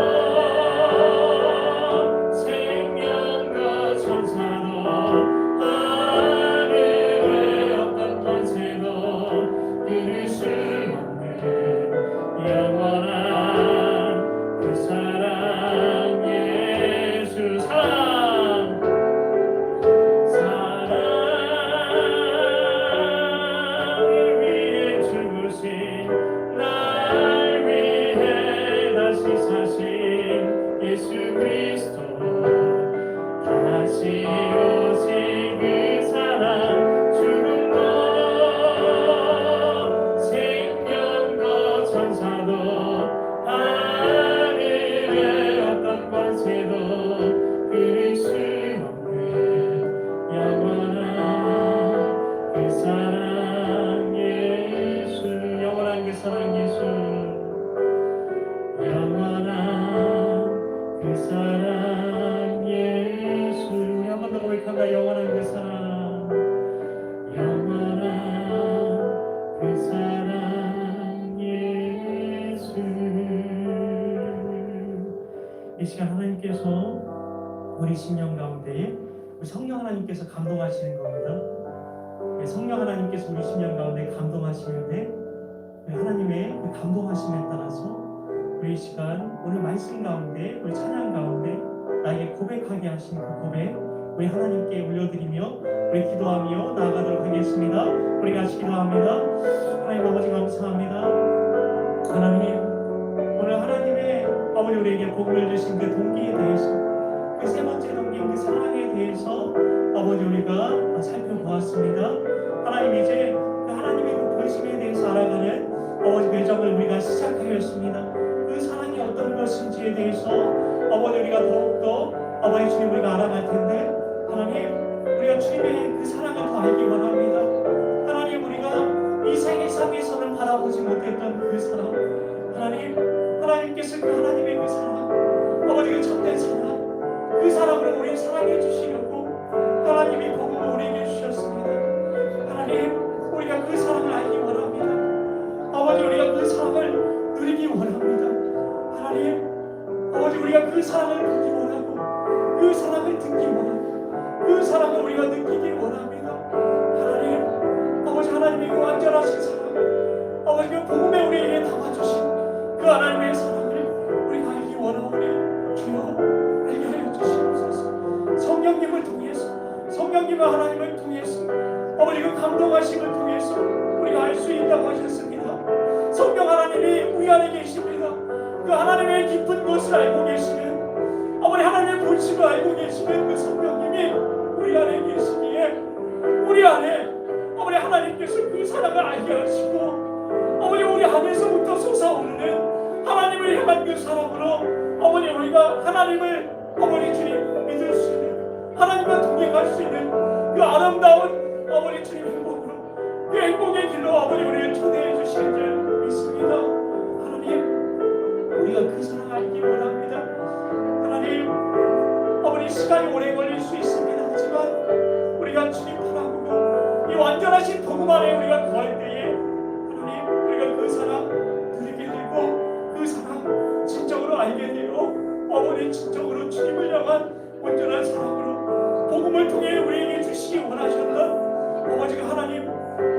생명도 천사도 하늘의 어떤 권세도 끊을 수 없는 영원한 그 사랑 예수. 사랑을 위해 죽으신, 날 위해 다시 사신 예수 그리스도. 다시 오신 그 사랑, 죽음도 생명도 천사도 하늘의 어떤 권세도 끊을 수 없는 영원한 그 사랑 예수. 영원한 그 사랑 예수. 영원한 그 사랑 예수. 한 번 더 고백한다. 영원한 그 사랑, 영원한 그 사랑 예수. 이 시간 하나님께서 우리 심령 가운데에 우리 성령 하나님께서 감동하시는 겁니다. 성령 하나님께서 우리 심령 가운데 감동하시는데, 하나님의 그 감동하심에 따라서 우리 이 시간 오늘 말씀 가운데, 우리 찬양 가운데 나에게 고백하게 하신 그 고백 우리 하나님께 올려드리며 우리 기도하며 나아가도록 하겠습니다. 우리 같이 기도합니다. 하나님 아버지 감사합니다. 하나님, 오늘 하나님의 아버지 우리에게 복을 주신 그 동기에 대해서, 그 세 번째 동기 그 사랑에 대해서 아버지 우리가 살펴보았습니다. 하나님, 이제 그 하나님의 그 보심에 대해서 알아가는 아버지 배정을 우리가 시작하였습니다. 그 사랑이 어떤 것인지에 대해서 아버지 우리가 더욱더 아버지 주님 우리가 알아갈 텐데, 하나님 우리가 주님의 그 사랑을 더 알기 원합니다. 하나님, 우리가 이 세계상에서는 바라보지 못했던 그 사랑, 하나님, 하나님께서 그 하나님의 그 사랑, 아버지 그 참된 사랑, 그 사랑으로 우리 사랑해 주시려고 하나님이 복음을 우리에게 주셨습니다. 하나님, 우리가 그 사랑을 알기 원합니다. 아버지, 우리가 그 사랑을 누리기 원합니다. 하나님, 아버지, 우리가 그 사랑을 보기 원하고 그 사랑을 듣기 원하고 그 사랑을 우리가 느끼기 원합니다. 하나님, 아버지, 하나님의 그 완전하신 사랑, 아버지 그 복음에 우리에게 담아주신 그 하나님의 사랑을 우리가 알기 원하오니 주여 알게 하여 주시옵소서. 성령님을 통해서, 성령님의 하나님을 통해서, 아버지 그 감동하심을 통해서 우리가 알 수 있다고 하셨습니다. 성령 하나님이 우리 안에 계십니다. 그 하나님의 깊은 것을 알고 계시는, 아버지 하나님의 본심을 알고 계시는 그 성령님이 우리 안에 계시기에 우리 안에 아버지 하나님께서 그 사랑을 알게 하시고, 아버지 우리 안에서부터 솟아오르는 하나님을 향한 그 사랑으로 아버지 우리가 하나님을 아버지 주님 믿을 수 있는, 하나님과 동행할 수 있는 그 아름다운 아버지 주님 행복으로 그 행복의 길로 아버지 우리를 초대해 주시는 줄 믿습니다. 하나님, 우리가 그 사랑 알기 원합니다. 하나님, 아버지 시간이 오래 걸릴 수 있습니다. 하지만 우리가 주님 바라보고 이 완전하신 복음 안에 우리가 거할 때에 하나님, 우리가 그 사랑 누리게 되고 그 사랑 진정으로 알게 되어 아버지 진정으로 주님을 향한 온전한 사랑으로 복음을 통해 우리에게 주시기 원하셨던 아버지가 하나님,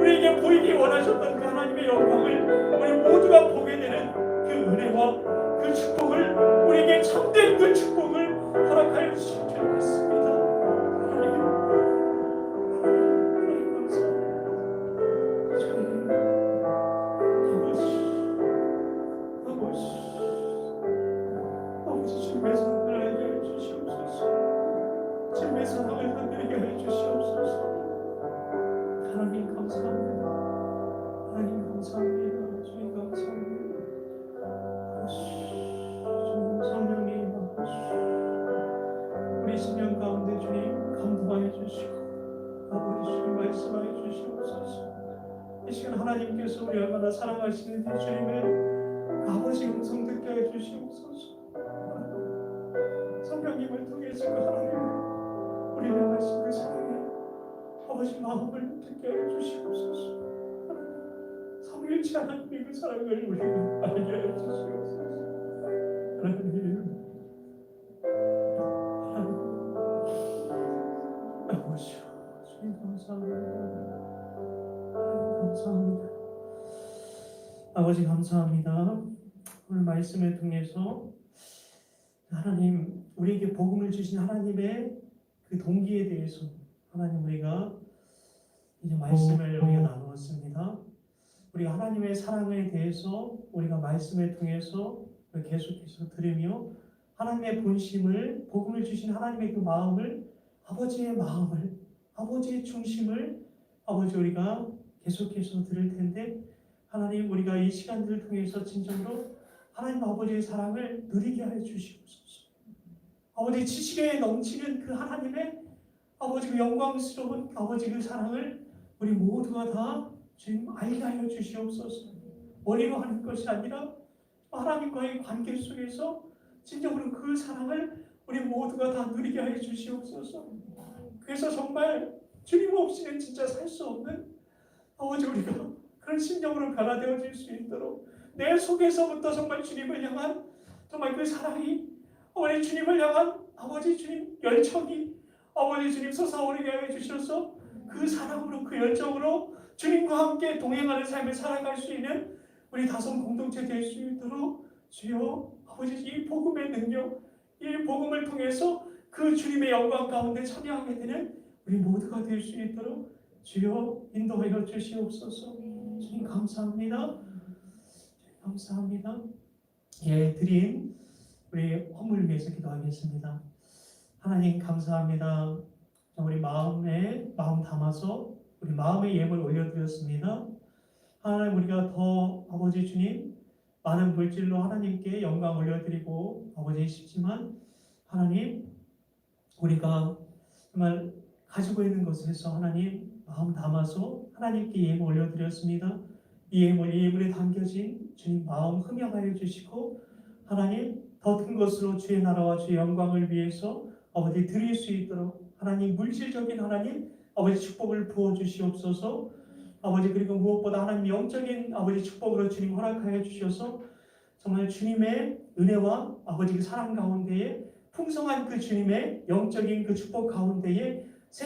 우리에게 보이기 원하셨던 그 하나님의 영광을 우리 모두가 보게 되는 그 은혜와 그 축복을, 우리에게 참된 그 축복을 허락하여 주실 줄 믿습니다. 하나님, 하나님 감사합니다. 주님, 아버지 주님의 사랑을 알게 해 주시옵소서. 주님의 사랑을 만들게 해 주시옵소서. 하나님 감사합니다. 하나님 감사합니다. 주님 감사합니다. 주님 성령님 우리 심령 가운데 주님 감동하여 주시고 아버지 주님 말씀하여 주시옵소서. 이 시간 하나님께서 우리 얼마나 사랑하시는지 주님의 아버지 음성 듣게 해 주시옵소서. 성령님을 통해서 그 하나님 우리를 하신 그 사랑에 아버지 마음을 듣게 해 주시옵소서. 성일치 하나님의 그 사랑을 우리가 알게 해 주시옵소서. 하나님, 아버지 주님 감사합니다. 감사합니다. 아버지 감사합니다. 오늘 말씀을 통해서 하나님, 우리에게 복음을 주신 하나님의 그 동기에 대해서 하나님 우리가 이제 말씀을 우리가 나누었습니다. 우리가 하나님의 사랑에 대해서 우리가 말씀을 통해서 계속해서 들으며 하나님의 본심을, 복음을 주신 하나님의 그 마음을, 아버지의 마음을, 아버지의 중심을 아버지 우리가 계속해서 들을 텐데 하나님, 우리가 이 시간들을 통해서 진정으로 하나님 아버지의 사랑을 누리게 하여 주시옵소서. 아버지 지식에 넘치는 그 하나님의 아버지 그 영광스러운 아버지 그 사랑을 우리 모두가 다 주님 알게 하여 주시옵소서. 머리로 하는 것이 아니라 하나님과의 관계 속에서 진정으로 그 사랑을 우리 모두가 다 누리게 하여 주시옵소서. 그래서 정말 주님 없이는 진짜 살 수 없는 아버지 우리가 그런 심령으로 변화되어질 수 있도록 내 속에서부터 정말 주님을 향한 정말 그 사랑이 아버지 주님을 향한 아버지 주님 열정이 아버지 주님 솟아오르게 하여 주셔서 그 사랑으로 그 열정으로 주님과 함께 동행하는 삶을 살아갈 수 있는 우리 다성 공동체 될 수 있도록 주여 아버지 이 복음의 능력, 이 복음을 통해서 그 주님의 영광 가운데 참여하게 되는 우리 모두가 될 수 있도록 주여 인도하여 주시옵소서. 주님 감사합니다. 감사합니다. 예, 드린 우리 헌물을 위해서 기도하겠습니다. 하나님 감사합니다. 우리 마음 담아서 우리 마음의 예물 올려드렸습니다. 하나님 우리가 더 아버지 주님 많은 물질로 하나님께 영광 올려드리고 아버지 싶지만 하나님 우리가 정말 가지고 있는 것에서 하나님 마음 담아서 하나님께 예물 올려드렸습니다. 이 예물에 담겨진 주님 마음 흠양하여 주시고 하나님 더 큰 것으로 주의 나라와 주의 영광을 위해서 아버지 드릴 수 있도록 하나님 물질적인 하나님 아버지 축복을 부어 주시옵소서. 아버지 그리고 무엇보다 하나님 영적인 아버지 축복으로 주님 허락하여 주셔서 정말 주님의 은혜와 아버지 그 사랑 가운데에 풍성한 그 주님의 영적인 그 축복 가운데에